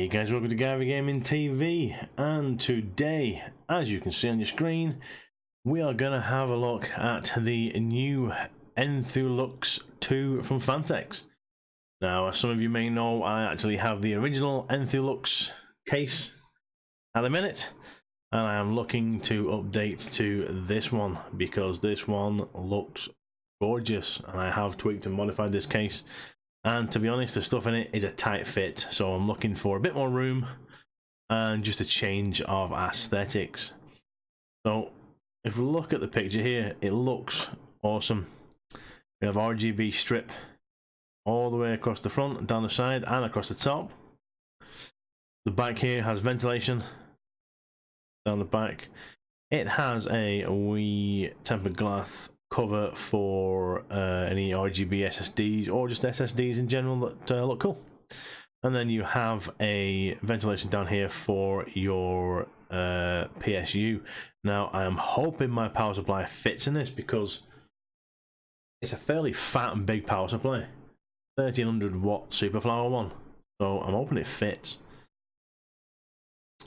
Hey guys, welcome to Gary Gaming TV, and today, as you can see on your screen, we are going to have a look at the new Enthoo Luxe 2 from Phanteks. Now, as some of you may know, I actually have the original Enthoo Luxe case at the minute, and I am looking to update to this one because this one looks gorgeous, and I have tweaked and modified this case. And to be honest, the stuff in it is a tight fit, so I'm looking for a bit more room and just a change of aesthetics. So if we look at the picture here, it looks awesome. We have RGB strip all the way across the front, down the side and across the top. The back here has ventilation down the back. It has a wee tempered glass cover for any RGB SSDs or just SSDs in general that look cool. And then you have a ventilation down here for your PSU. Now I am hoping my power supply fits in this because it's a fairly fat and big power supply, 1300 watt Superflower one, so I'm hoping it fits.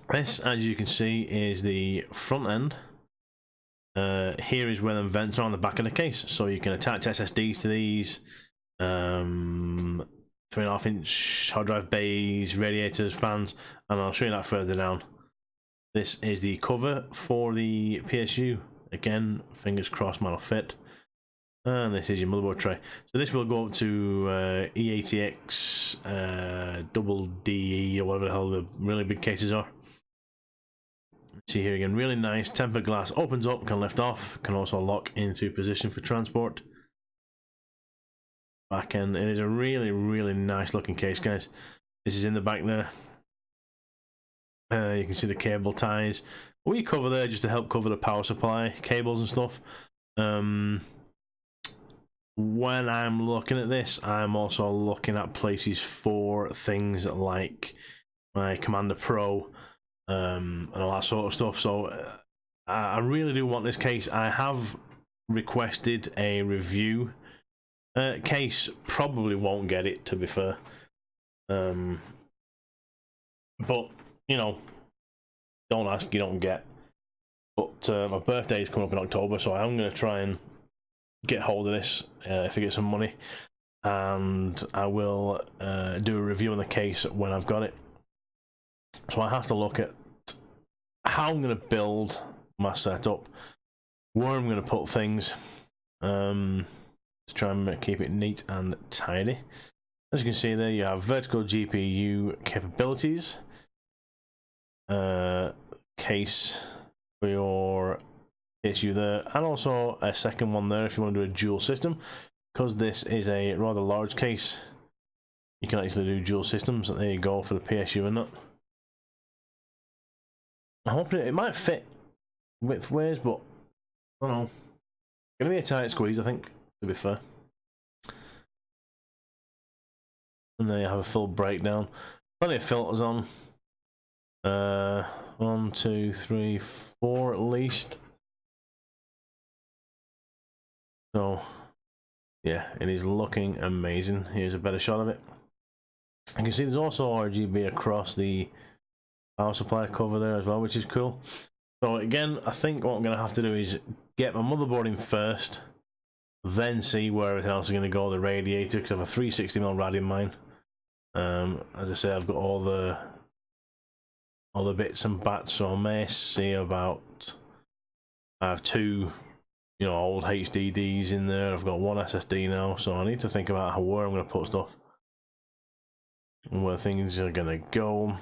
This, as you can see, is the front end. Here is where the vents are on the back of the case, so you can attach SSDs to these, 3.5 inch hard drive bays, radiators, fans, and I'll show you that further down. This is the cover for the PSU. Again, fingers crossed that'll fit. And this is your motherboard tray. So this will go up to e-atx, double DE, or whatever the hell the really big cases are. See here again, really nice tempered glass, opens up, can lift off, can also lock into position for transport. Back end, it is a really nice looking case, guys. This is in the back there. You can see the cable ties. We cover there just to help cover the power supply cables and stuff. When I'm looking at this, I'm also looking at places for things like my Commander Pro, and all that sort of stuff. So I really do want this case. I have requested a review case. Probably won't get it, to be fair, but you know, don't ask, you don't get. But my birthday is coming up in October, so I'm going to try and get hold of this if I get some money, and I will do a review on the case when I've got it. So I have to look at how I'm going to build my setup, where I'm going to put things, to try and keep it neat and tidy. As you can see there, you have vertical GPU capabilities, case for your PSU there, and also a second one there if you want to do a dual system, because this is a rather large case. You can actually do dual systems. There you go for the PSU and that. I'm hoping it might fit widthways, but I don't know. Gonna be a tight squeeze, I think, to be fair. And there you have a full breakdown. Plenty of filters on. 1, 2, 3, 4 at least. So yeah, it is looking amazing. Here's a better shot of it. You can see there's also RGB across the power supply cover there as well, which is cool. So again, I think what I'm going to have to do is get my motherboard in first, then see where everything else is going to go. The radiator, because I have a 360mm rad in mine. As I say, I've got all the bits and bats, so I may see about, I have 2 old HDDs in there. I've got 1 SSD now, so I need to think about where I'm going to put stuff and where things are going to go.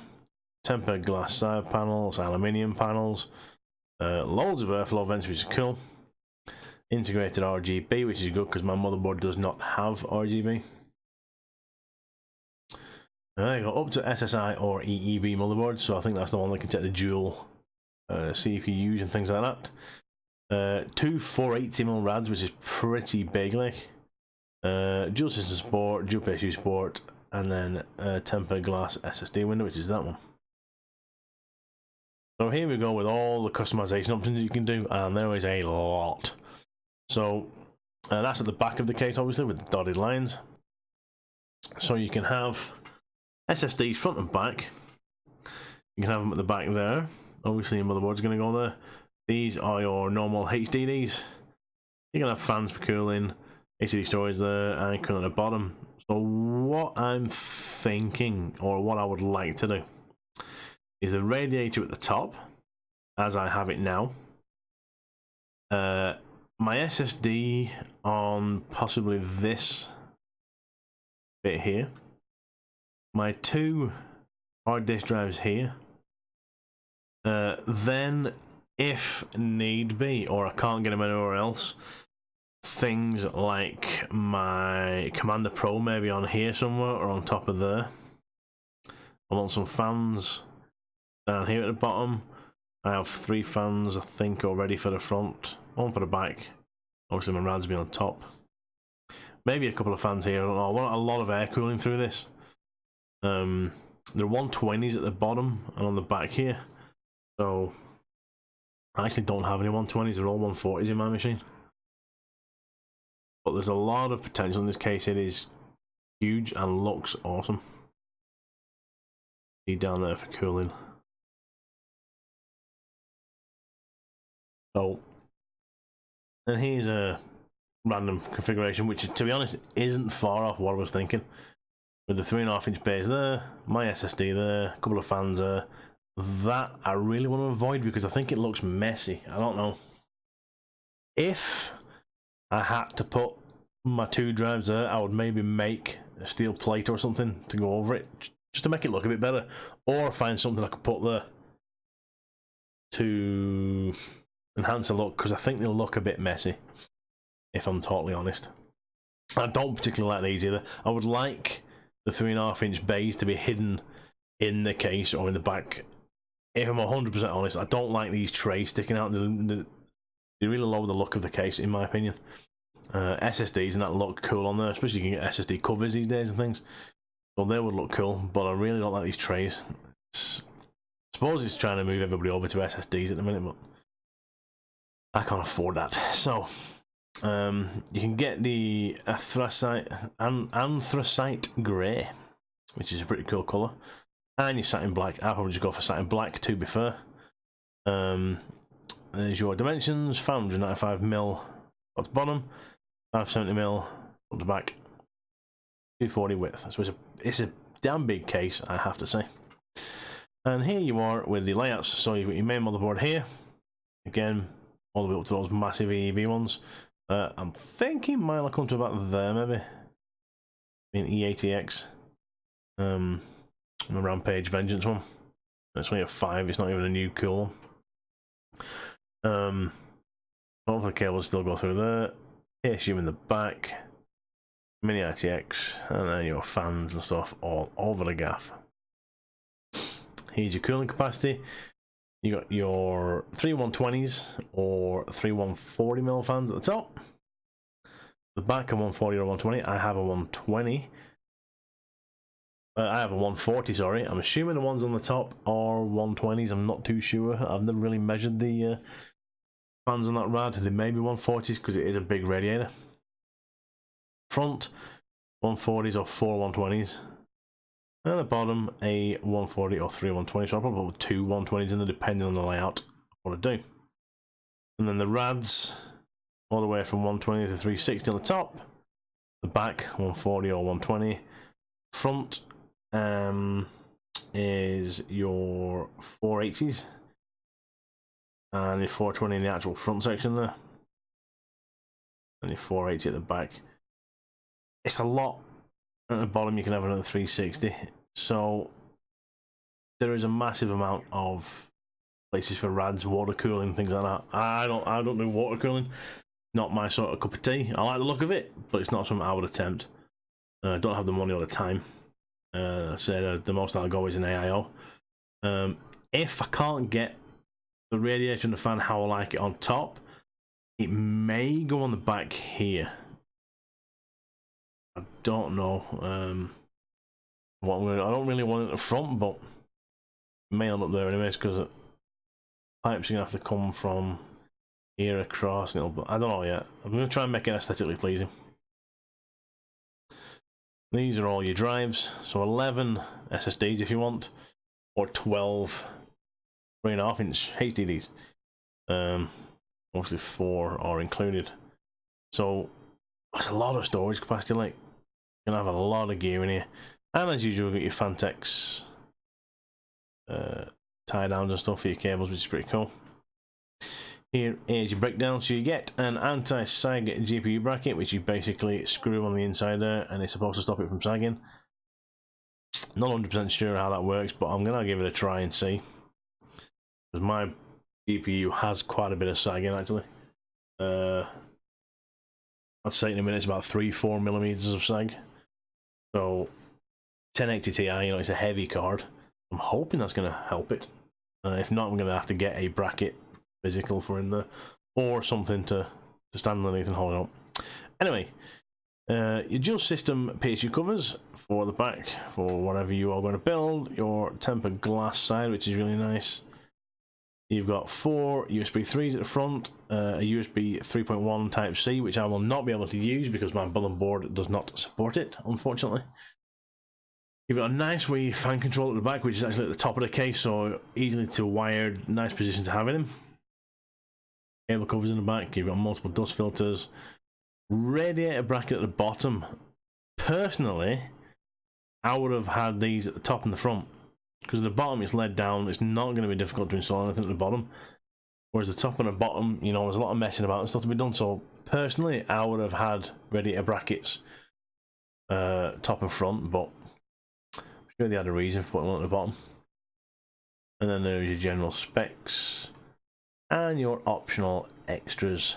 Tempered glass side panels, aluminium panels, loads of airflow vents, which is cool. Integrated RGB, which is good because my motherboard does not have RGB. There you go, up to SSI or EEB motherboards, so I think that's the one that can take the dual CPUs and things like that. 2 480mm rads, which is pretty big, like. Dual system support, dual PSU support, and then tempered glass SSD window, which is that one. So here we go with all the customization options you can do, and there is a lot. So that's at the back of the case, obviously, with the dotted lines. So you can have SSDs front and back. You can have them at the back there. Obviously your motherboard's going to go there. These are your normal HDDs. You can have fans for cooling, HDD storage there, and cooling at the bottom. So what I'm thinking, or what I would like to do, is the radiator at the top, as I have it now. My SSD on possibly this bit here. My 2 hard disk drives here. Then, if need be, or I can't get them anywhere else, things like my Commander Pro maybe on here somewhere, or on top of there. I want some fans down here at the bottom. I have 3 fans, I think, already for the front, 1 for the back. Obviously my rads be on top. Maybe a couple of fans here, I don't know. I want a lot of air cooling through this. There are 120s at the bottom and on the back here. So, I actually don't have any 120s, they're all 140s in my machine. But there's a lot of potential in this case, it is huge and looks awesome. See down there for cooling. So, and here's a random configuration, which to be honest isn't far off what I was thinking. With the 3.5-inch base there, my SSD there, a couple of fans there. That I really want to avoid because I think it looks messy. I don't know. If I had to put my 2 drives there, I would maybe make a steel plate or something to go over it, just to make it look a bit better. Or find something I could put there to enhance the look, because I think they'll look a bit messy, if I'm totally honest. I don't particularly like these either. I would like the 3.5-inch base to be hidden in the case or in the back. If I'm 100% honest, I don't like these trays sticking out. They really lower the look of the case, in my opinion. SSDs and that look cool on there, especially you can get SSD covers these days and things. So they would look cool, but I really don't like these trays. I suppose it's trying to move everybody over to SSDs at the minute, but I can't afford that. So, you can get the anthracite grey, which is a pretty cool colour, and your satin black. I'll probably just go for satin black to be fair. There's your dimensions: 595mm at the bottom, 570mm on the back, 240 width. So it's a damn big case, I have to say. And here you are with the layouts. So you've got your main motherboard here, again, all the way up to those massive EEB ones. I'm thinking mine will come to about there, maybe. In e-atx. The Rampage Vengeance one. It's only a 5, it's not even a new cool one. All of the cables still go through there. ASU in the back. Mini ITX, and then your fans and stuff all over the gaff. Here's your cooling capacity. You got your 3 120s or 3 140mm fans at the top. The back a 140 or 120. I have a 120. I have a 140, sorry. I'm assuming the ones on the top are 120s. I'm not too sure. I've never really measured the fans on that rad. They may be 140s because it is a big radiator. Front 140s or 4 120s. And at the bottom, a 140 or 3 120s. So I'll probably put 2 120s in there depending on the layout I want to do. And then the rads, all the way from 120 to 360 on the top. The back, 140 or 120. Front is your 480s. And your 420 in the actual front section there. And your 480 at the back. It's a lot. At the bottom you can have another 360, so there is a massive amount of places for rads, water cooling, things like that. I don't do water cooling, not my sort of cup of tea. I like the look of it, but it's not something I would attempt. I don't have the money or the time. So the most I'll go is an AIO. If I can't get the radiator and the fan how I like it on top, it may go on the back here. I don't know what I'm gonna. I don't really want it at the front, but it may end up there anyways because the pipes are gonna have to come from here across. And I don't know yet. I'm gonna try and make it aesthetically pleasing. These are all your drives, so 11 SSDs if you want. or 12 3.5-inch HDDs. Mostly 4 are included. So that's a lot of storage capacity. Like, you're gonna have a lot of gear in here. And as usual, you've got your Phanteks tie downs and stuff for your cables, which is pretty cool. Here is your breakdown. So you get an anti-sag GPU bracket, which you basically screw on the inside there, and it's supposed to stop it from sagging. Not 100% sure how that works, but I'm gonna give it a try and see, because my GPU has quite a bit of sagging actually. I'd say in a minute it's about 3-4 millimeters of sag. So 1080 Ti, you know, it's a heavy card. I'm hoping that's going to help it. If not, I'm going to have to get a bracket physical for in there, or something to stand underneath and hold it up. Anyway, your dual system PSU covers for the back for whatever you are going to build. Your tempered glass side, which is really nice. You've got 4 USB 3s at the front, a USB 3.1 Type-C, which I will not be able to use because my bulletin board does not support it, unfortunately. You've got a nice wee fan control at the back, which is actually at the top of the case, so easily to wired, nice position to have in him. Cable covers in the back, you've got multiple dust filters. Radiator bracket at the bottom. Personally, I would have had these at the top and the front, because at the bottom it's led down, it's not going to be difficult to install anything at the bottom. Whereas the top and the bottom, you know, there's a lot of messing about and stuff to be done. So personally, I would have had radiator brackets top and front, but I'm sure they had a reason for putting one at the bottom. And then there's your general specs and your optional extras.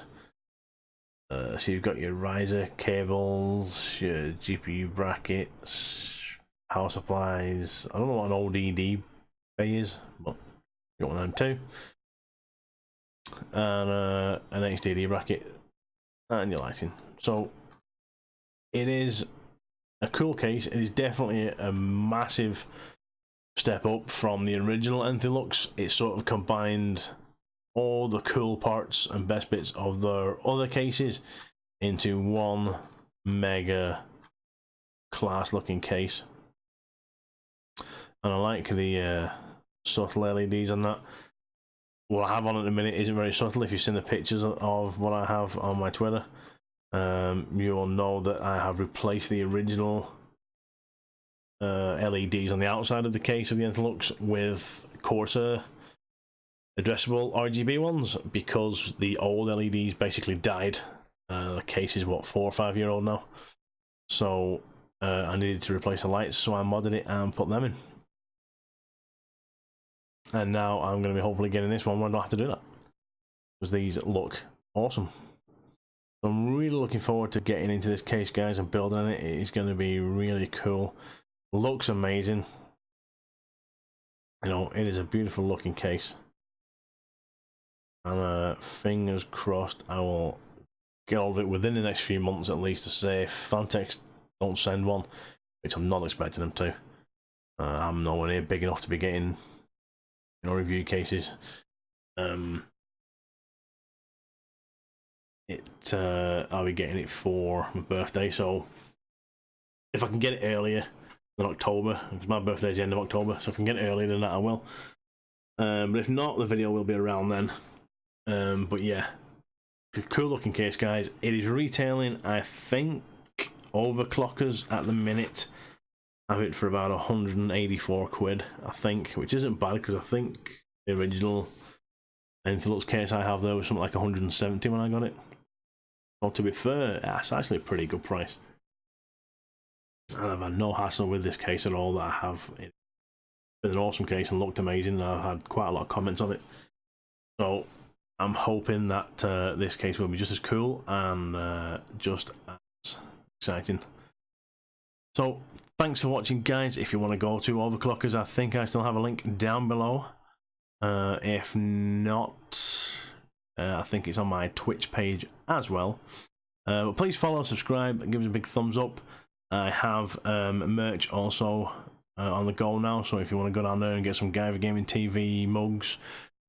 So you've got your riser cables, your GPU brackets, power supplies. I don't know what an ODD bay is, but you got one of them too. And an HDD bracket and your lighting. So it is a cool case. It is definitely a massive step up from the original Enthoo Luxe. It sort of combined all the cool parts and best bits of their other cases into one mega class looking case. And I like the subtle LEDs on that. What I have on at the minute isn't very subtle. If you've seen the pictures of what I have on my Twitter, you will know that I have replaced the original LEDs on the outside of the case of the Enthoo Luxe with Corsair addressable RGB ones, because the old LEDs basically died. The case is what, 4 or 5 year old now, so I needed to replace the lights, so I modded it and put them in. And now I'm going to be hopefully getting this one where I don't have to do that, because these look awesome. So I'm really looking forward to getting into this case, guys, and building it. It is going to be really cool. Looks amazing. You know, it is a beautiful looking case. And fingers crossed I will get all of it within the next few months at least, to say if Phanteks don't send one, which I'm not expecting them to. I'm nowhere near big enough to be getting, you know, review cases. I'll be getting it for my birthday, so if I can get it earlier than October, because my birthday's the end of October, so if I can get it earlier than that I will. But if not, the video will be around then. But yeah, it's a cool looking case, guys. It is retailing, I think, overclockers at the minute have it for about 184 quid, I think, which isn't bad, because I think the original Enthoo Luxe case I have there was something like 170 when I got it. Well, to be fair, that's actually a pretty good price. And I've had no hassle with this case at all that I have. It's been an awesome case and looked amazing, and I've had quite a lot of comments on it. So I'm hoping that this case will be just as cool and just as exciting. So thanks for watching, guys. If you want to go to Overclockers, I think I still have a link down below. If not, I think it's on my Twitch page as well. But please follow, subscribe, and give us a big thumbs up. I have merch also on the go now, so if you want to go down there and get some Guyver Gaming TV mugs,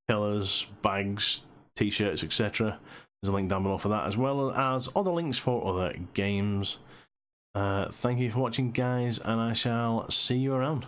pillars, bags, t-shirts, etc., there's a link down below for that, as well as other links for other games. Thank you for watching, guys, and I shall see you around.